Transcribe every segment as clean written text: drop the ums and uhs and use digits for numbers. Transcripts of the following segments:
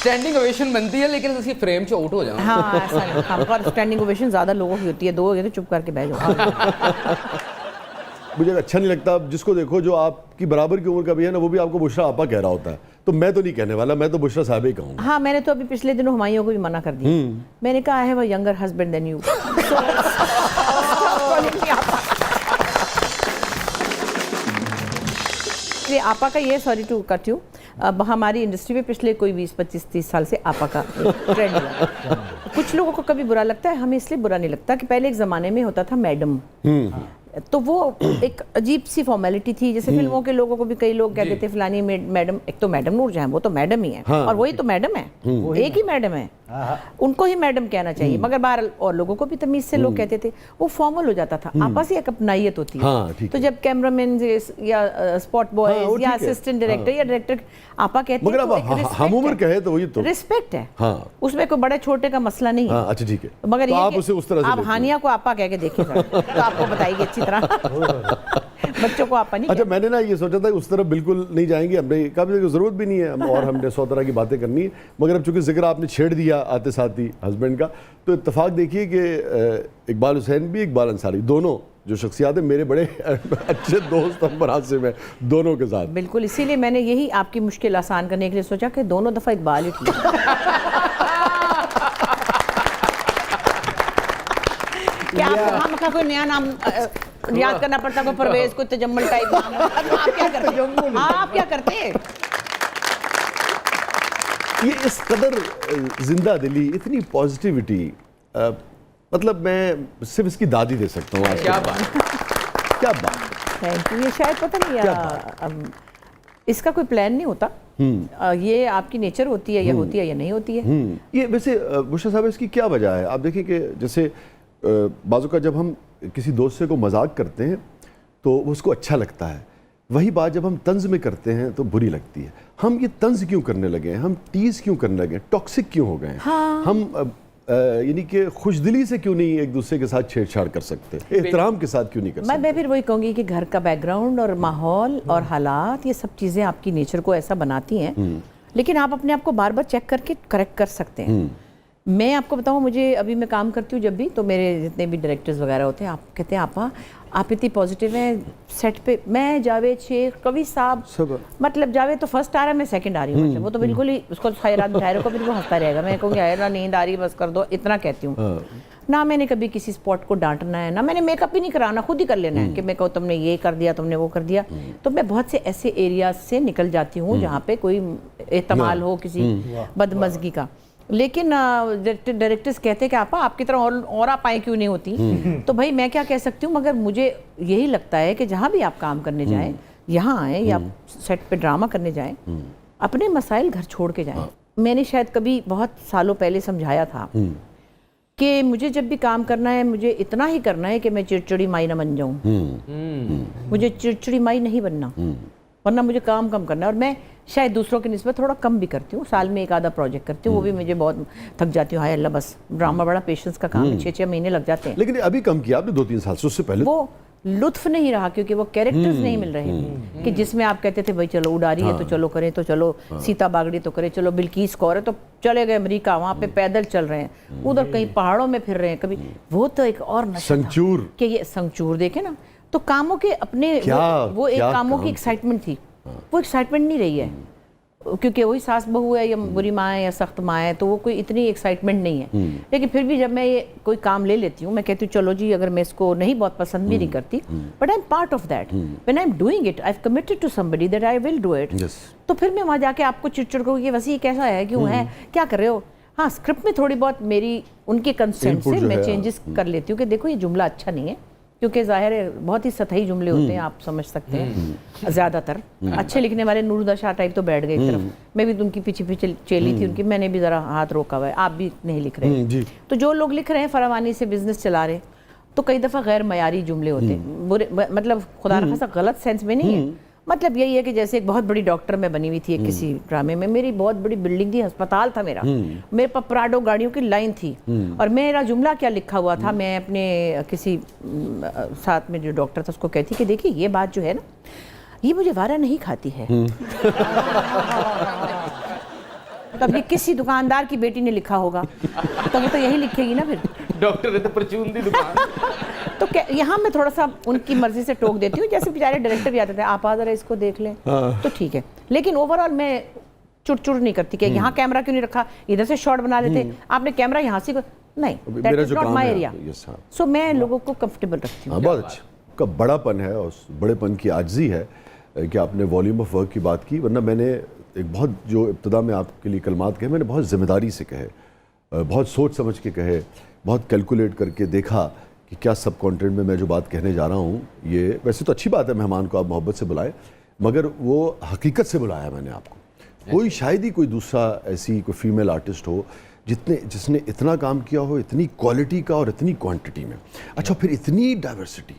Standing ovation बनती है लेकिन उसकी फ्रेम से आउट हो जाओ। हाँ ऐसा नहीं, हाँ, पर स्टैंडिंग ओवेशन ज़्यादा लोगों की होती है, 2 हो गए तो चुप करके बैठ जाओ। मुझे अच्छा नहीं लगता जिसको देखो जो आपकी बराबर की उम्र का भी है ना, वो भी आपको बुशरा आपा कह रहा होता है। तो मैं तो नहीं कहने वाला, मैं तो बुशरा साहब ही कहूँगा। हाँ, मैंने तो अभी पिछले दिनों हुमायूं को भी मना कर दिया। मैंने कहा I have a younger husband than you. ये आपा का ये, सॉरी टू कट यू, अब हमारी इंडस्ट्री में पिछले कोई 20-25-30 साल से आपा का ट्रेंड है। कुछ लोगों को कभी बुरा लगता है, हमें इसलिए बुरा नहीं लगता कि पहले एक ज़माने में होता था मैडम, तो वो एक अजीब सी फॉर्मेलिटी थी। जैसे फिल्मों के लोगों को भी कई लोग कहते थे फलानी मैडम, एक तो मैडम नूर जहां, वो तो मैडम ही है। हाँ, और वही तो मैडम है, एक ही मैडम है, उनको ही मैडम कहना चाहिए। मगर बाहर और लोगों को भी तमीज से लोग कहते थे, वो फॉर्मल हो जाता था। आपस ही एक अपनाइयत होती है। हाँ, तो जब कैमरामैन या स्पॉट बॉय या असिस्टेंट डायरेक्टर या डायरेक्टर आपा कहते हैं, मगर हम उम्र कहे तो वही तो रिस्पेक्ट है। हाँ, उसमें कोई बड़े छोटे का मसला नहीं है। अच्छा ठीक है, मगर तो आप उसे उस तरह से आप हानिया को आपा कह के देखिएगा तो आपको बताइए अच्छी तरह। बच्चों को आपा नहीं। अच्छा, मैंने ना ये सोचा था कि उस तरफ बिल्कुल नहीं जाएंगे, हमने कभी जरूरत भी नहीं है और हमने 100 तरह की बातें करनी है। मगर अब चूंकि जिक्र आपने छेड़ दिया आते साथ ही हस्बैंड का, तो इत्तेफाक देखिए कि इकबाल हुसैन भी, इकबाल अंसारी, दोनों जो शख्सियात है मेरे बड़े अच्छे दोस्त हम मुनासिब हैं दोनों के साथ। बिल्कुल, इसीलिए मैंने यही आपकी मुश्किल आसान करने के लिए सोचा कि दोनों दफा इकबाल ही ठीक। क्या आपको हम कोई नया नाम याद करना पड़ता, कोई परवेज, कोई तजम्मुल टाइप नाम, आप क्या करते? आप क्या करते? ये इस कदर जिंदा दिली, इतनी पॉजिटिविटी, मतलब मैं सिर्फ इसकी दादी दे सकता हूँ। क्या बात, क्या बात। Thank you. ये शायद पता नहीं इसका कोई प्लान नहीं होता, ये आपकी नेचर होती है या होती है या नहीं होती है। ये वैसे बुशरा साहब इसकी क्या वजह है? आप देखिए कि जैसे बाजू का जब हम किसी दोस्त से को मजाक करते हैं तो उसको अच्छा लगता है, वही बात जब हम तंज में करते हैं तो बुरी लगती है। हम ये तंज क्यों करने लगे हैं, हम टीज क्यों करने लगे हैं, टॉक्सिक क्यों हो गए हैं? हाँ। हम यानी कि खुशदिली से क्यों नहीं एक दूसरे के साथ छेड़छाड़ कर सकते, एहतराम के साथ क्यों नहीं कर सकते? मैं फिर वही कहूँगी कि घर का बैकग्राउंड और माहौल और हालात, ये सब चीज़ें आपकी नेचर को ऐसा बनाती हैं, लेकिन आप अपने आप को बार बार चेक करके करेक्ट कर सकते हैं। मैं आपको बताऊँ, मुझे अभी मैं काम करती हूँ जब भी, तो मेरे जितने भी डायरेक्टर्स वगैरह होते हैं, आप कहते हैं आपा आप इतनी पॉजिटिव हैं सेट पे। मैं जावेद शेख, कवि साहब, मतलब जावेद तो फर्स्ट आ रहा है, मैं सेकंड आ रही हूँ, वो तो बिल्कुल ही उसको सारी रात बिठाए रखो, फिर वो हंसता रहेगा। मैं कहूँगी यार नींद आ रही है, बस कर दो, इतना कहती हूँ। ना मैंने कभी किसी स्पॉट को डांटना है, ना मैंने मेकअप ही नहीं कराना, खुद ही कर लेना है कि मैं कहूँ तुमने ये कर दिया, तुमने वो कर दिया। तो मैं बहुत से ऐसे एरियाज से निकल जाती हूँ जहाँ पे कोई एहतमाल हो किसी बदमज़गी का। लेकिन डायरेक्टर्स कहते हैं कि आपा आपकी तरह और आप आए क्यों नहीं होती। तो भाई मैं क्या कह सकती हूँ, मगर मुझे यही लगता है कि जहाँ भी आप काम करने जाएं, यहाँ आए या सेट पे ड्रामा करने जाएं, अपने मसाइल घर छोड़ के जाएं। मैंने शायद कभी बहुत सालों पहले समझाया था कि मुझे जब भी काम करना है, मुझे इतना ही करना है कि मैं चिड़चिड़ी माई ना बन जाऊँ। मुझे चिड़चिड़ी माई नहीं बनना, वरना मुझे काम कम करना है। और मैं शायद दूसरों की निस्बत थोड़ा कम भी करती हूँ, साल में एक आधा प्रोजेक्ट करती हूँ, वो भी मुझे बहुत थक जाती हूँ। हाय अल्लाह, बस ड्रामा बड़ा पेशेंस का काम है, 6-6 महीने लग जाते हैं। लेकिन अभी कम किया आपने 2-3 साल से, उससे पहले वो लुत्फ नहीं रहा क्योंकि वो कैरेक्टर्स नहीं मिल रहे कि जिसमें आप कहते थे भाई चलो उड़ारी है तो चलो करें, तो चलो सीता बागड़ी तो करें, चलो बिल्किस कौर है तो चले गए अमेरिका, वहाँ पे पैदल चल रहे हैं, उधर कहीं पहाड़ों में फिर रहे हैं कभी। वो तो एक और नशा था कि ये संगचूर देखे ना, तो कामों के अपने वो एक कामों की एक्साइटमेंट थी, वो एक्साइटमेंट नहीं रही है क्योंकि वही सास बहू है या बुरी माँ है या सख्त माँ है, तो वो कोई इतनी एक्साइटमेंट नहीं है। लेकिन फिर भी जब मैं ये कोई काम ले लेती हूँ, मैं कहती हूँ चलो जी, अगर मैं इसको नहीं बहुत पसंद भी नहीं करती, but I am part of that, when I am doing it I have committed to somebody that I will do it. तो फिर मैं वहाँ जाके आपको चिड़चिड़ को ये वैसे ये कैसा है, क्यों है, क्या कर रहे हो। हाँ, स्क्रिप्ट में थोड़ी बहुत मेरी उनके कंसेंट से मैं चेंजेस कर लेती हूँ कि देखो ये जुमला अच्छा नहीं है, क्योंकि जाहिर है बहुत ही सतही जुमले होते हैं, आप समझ सकते हैं। ज़्यादातर अच्छे लिखने वाले नूरुदा शाह टाइप तो बैठ गए एक तरफ, मैं भी उनकी पीछे चेली थी उनकी, मैंने भी ज़रा हाथ रोका हुआ है, आप भी नहीं लिख रहे। तो जो लोग लिख रहे हैं फरावानी से बिजनेस चला रहे, तो कई दफ़ा गैर मयारी जुमले होते हैं, बुरे, मतलब खुदा न खासा गलत सेंस में नहीं है। मतलब यही है कि जैसे एक बहुत बड़ी डॉक्टर मैं बनी हुई थी एक किसी ड्रामे में, मेरी बहुत बड़ी बिल्डिंग थी, अस्पताल था मेरा, मेरे पास प्राडो गाड़ियों की लाइन थी, और मेरा जुमला क्या लिखा हुआ था, मैं अपने किसी साथ में जो डॉक्टर था उसको कहती कि देखिए ये बात जो है ना, ये मुझे वारा नहीं खाती है। तब ये किसी दुकानदार की बेटी ने लिखा होगा, तो वो तो यही लिखेगी ना फिर। डॉक्टर है तो परचून दी दुकान। तो यहाँ मैं थोड़ा सा उनकी मर्जी से टोक देती हूँ, जैसे बेचारे डायरेक्टर भी आते थे, आप आ जरा इसको देख लें, तो ठीक है। लेकिन ओवरऑल मैं चुड़ नहीं करती कि यहाँ कैमरा क्यों नहीं रखा, इधर से शॉट बना लेते, आपने कैमरा यहाँ से नहीं, that is not my area. So मैं लोगों को कंफर्टेबल रखती हूँ। बहुत अच्छा, का बड़ापन है और उस बड़ेपन की आजिज़ी है कि आपने वॉल्यूम ऑफ वर्क की बात की, वरना मैंने एक बहुत जो इब्तिदा में आपके लिए कलमात कहे, मैंने बहुत ज़िम्मेदारी से कहे, बहुत सोच समझ के कहे, बहुत कैलकुलेट करके देखा कि क्या सब कंटेंट में मैं जो बात कहने जा रहा हूँ, ये वैसे तो अच्छी बात है मेहमान को आप मोहब्बत से बुलाएं, मगर वो हकीकत से बुलाया मैंने आपको। कोई शायद ही कोई दूसरा ऐसी कोई फीमेल आर्टिस्ट हो जिसने इतना काम किया हो, इतनी क्वालिटी का और इतनी क्वांटिटी में। अच्छा, फिर इतनी डाइवर्सिटी,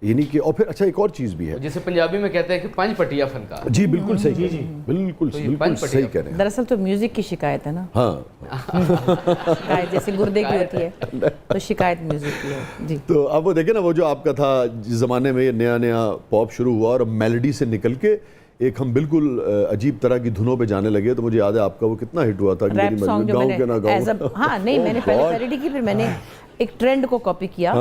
यानी कि और फिर अच्छा एक और चीज़ भी है, जैसे पंजाबी में कहते हैं कि पंज पटिया फनकार। जी बिल्कुल सही, बिल्कुल तो ये बिल्कुल पंच सही कह रहे हैं। दरअसल तो म्यूजिक की शिकायत है ना, हाँ, शिकायत जैसे गुर्दे की होती है, तो शिकायत म्यूजिक की है जी। तो अब वो देखे ना, वो जो आपका था जिस ज़माने में ये नया नया पॉप शुरू हुआ और अब मेलोडी से निकल के एक हम बिल्कुल अजीब तरह की धुनों पे जाने लगे, तो मुझे याद है आपका वो कितना हिट हुआ था, रैप सॉन्ग जो मैंने के ना गाँव। हाँ नहीं, मैंने पहले पैरोडी की, फिर मैंने एक ट्रेंड को कॉपी किया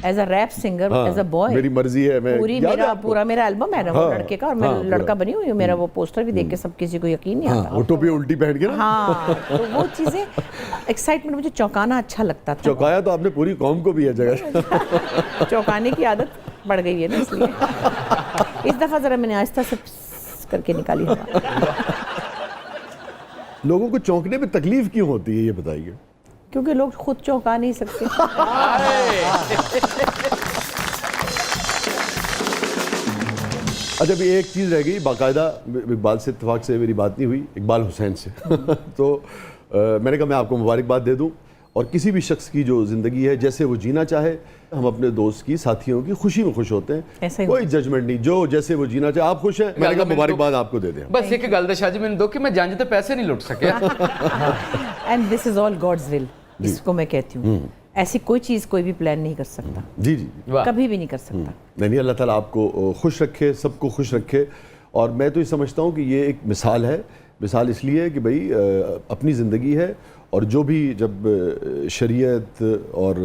as a rap singer, as a boy. मेरी मर्जी है, मैं पूरा मेरा एल्बम है ना वो लड़के का, और मैं लड़का बनी हुई हूँ, मेरा वो पोस्टर भी देख के सब किसी को यकीन नहीं आता। ऑटो पे उल्टी पहन के ना, हाँ, तो वो चीजें एक्साइटमेंट, मुझे चौंकाना अच्छा लगता था। चौंकाया तो आपने पूरी कौम को भी है जगह। चौंकाने की आदत बढ़ गई है ना, इसलिए इस दफा जरा मैंने आहिस्ता से करके निकाली हवा। लोगों को चौंकने में तकलीफ क्यों होती है, ये बताइए। क्योंकि लोग खुद चौंका नहीं सकते। अच्छा, अभी एक चीज़ रह गई, बाकायदा इकबाल से इत्तेफाक से मेरी बात नहीं हुई, इकबाल हुसैन से। तो मैंने कहा मैं आपको मुबारकबाद दे दूं, और किसी भी शख्स की जो ज़िंदगी है जैसे वो जीना चाहे, हम अपने दोस्त की, साथियों की खुशी में खुश होते हैं, कोई जजमेंट नहीं, जो जैसे वो जीना चाहे। आप खुश हैं, मैंने कहा मुबारकबाद आपको दे दें। बस एक गल शाह जी मैंने दो कि मैं जंज ते पैसे नहीं लुट सके। And this is all God's will, इसको मैं कहती हूँ। ऐसी कोई चीज़ कोई भी प्लान नहीं कर सकता, जी जी, कभी भी नहीं कर सकता। नहीं, अल्लाह ताला आपको खुश रखे, सबको खुश रखे। और मैं तो ये समझता हूँ कि ये एक मिसाल है, मिसाल इसलिए है कि भाई अपनी ज़िंदगी है, और जो भी जब शरीयत और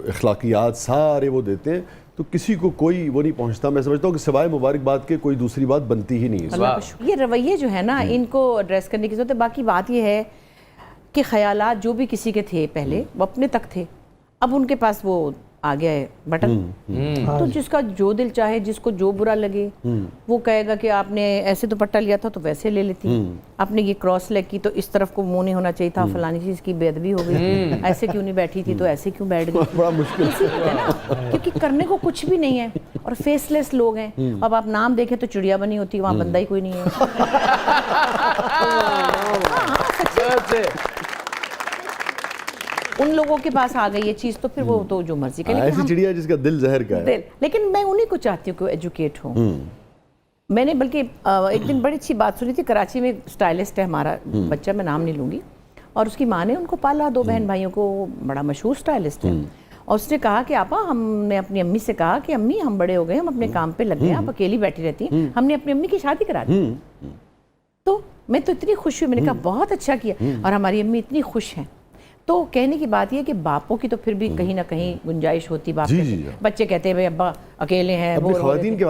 अखलाकियात सारे वो देते हैं, तो किसी को कोई वो नहीं पहुंचता। मैं समझता हूँ कि सिवाय मुबारकबाद के कोई दूसरी बात बनती ही नहीं है। ये रवैये जो है ना, इनको एड्रेस करने की जरूरत है। बाकी बात ये है कि ख्यालात जो भी किसी के थे पहले, वो अपने तक थे, अब उनके पास वो आ गया है बटन। तो जिसका जो दिल चाहे, जिसको जो बुरा लगे, वो कहेगा कि आपने ऐसे दुपट्टा लिया था तो वैसे ले लेती, आपने ये क्रॉस लेग की तो इस तरफ को मुंह नहीं होना चाहिए था, फलानी चीज की बेअदबी हो गई, ऐसे क्यों नहीं बैठी थी तो ऐसे क्यों बैठ गई। बड़ा मुश्किल है ना, क्योंकि करने को कुछ भी नहीं है और फेसलेस लोग हैं। अब आप नाम देखें तो चिड़िया बनी होती, वहाँ बंदा ही कोई नहीं है। उन लोगों के पास आ गई ये चीज़, तो फिर वो तो जो मर्जी करे। ऐसी चिड़िया जिसका दिल जहर का है। लेकिन मैं उन्हीं को चाहती हूँ कि वो एजुकेट हो। मैंने बल्कि एक दिन बड़ी अच्छी बात सुनी थी, कराची में स्टाइलिस्ट है हमारा बच्चा, मैं नाम नहीं लूँगी, और उसकी माँ ने उनको पाला, 2 बहन भाइयों को, बड़ा मशहूर स्टाइलिस्ट है। और उसने कहा कि आपा, हमने अपनी अम्मी से कहा कि अम्मी हम बड़े हो गए, हम अपने काम पे लग गए, आप अकेली बैठी रहती हैं, हमने अपनी अम्मी की शादी करा दी। तो मैं तो इतनी खुश हुई, मैंने कहा बहुत अच्छा किया, और हमारी अम्मी इतनी खुश हैं। तो कहने की बात यह कि बापों की तो फिर भी कहीं ना कहीं गुंजाइश होती, बाप बच्चे कहते हैं भाई अब्बा अकेले हैं, ख़वातीन के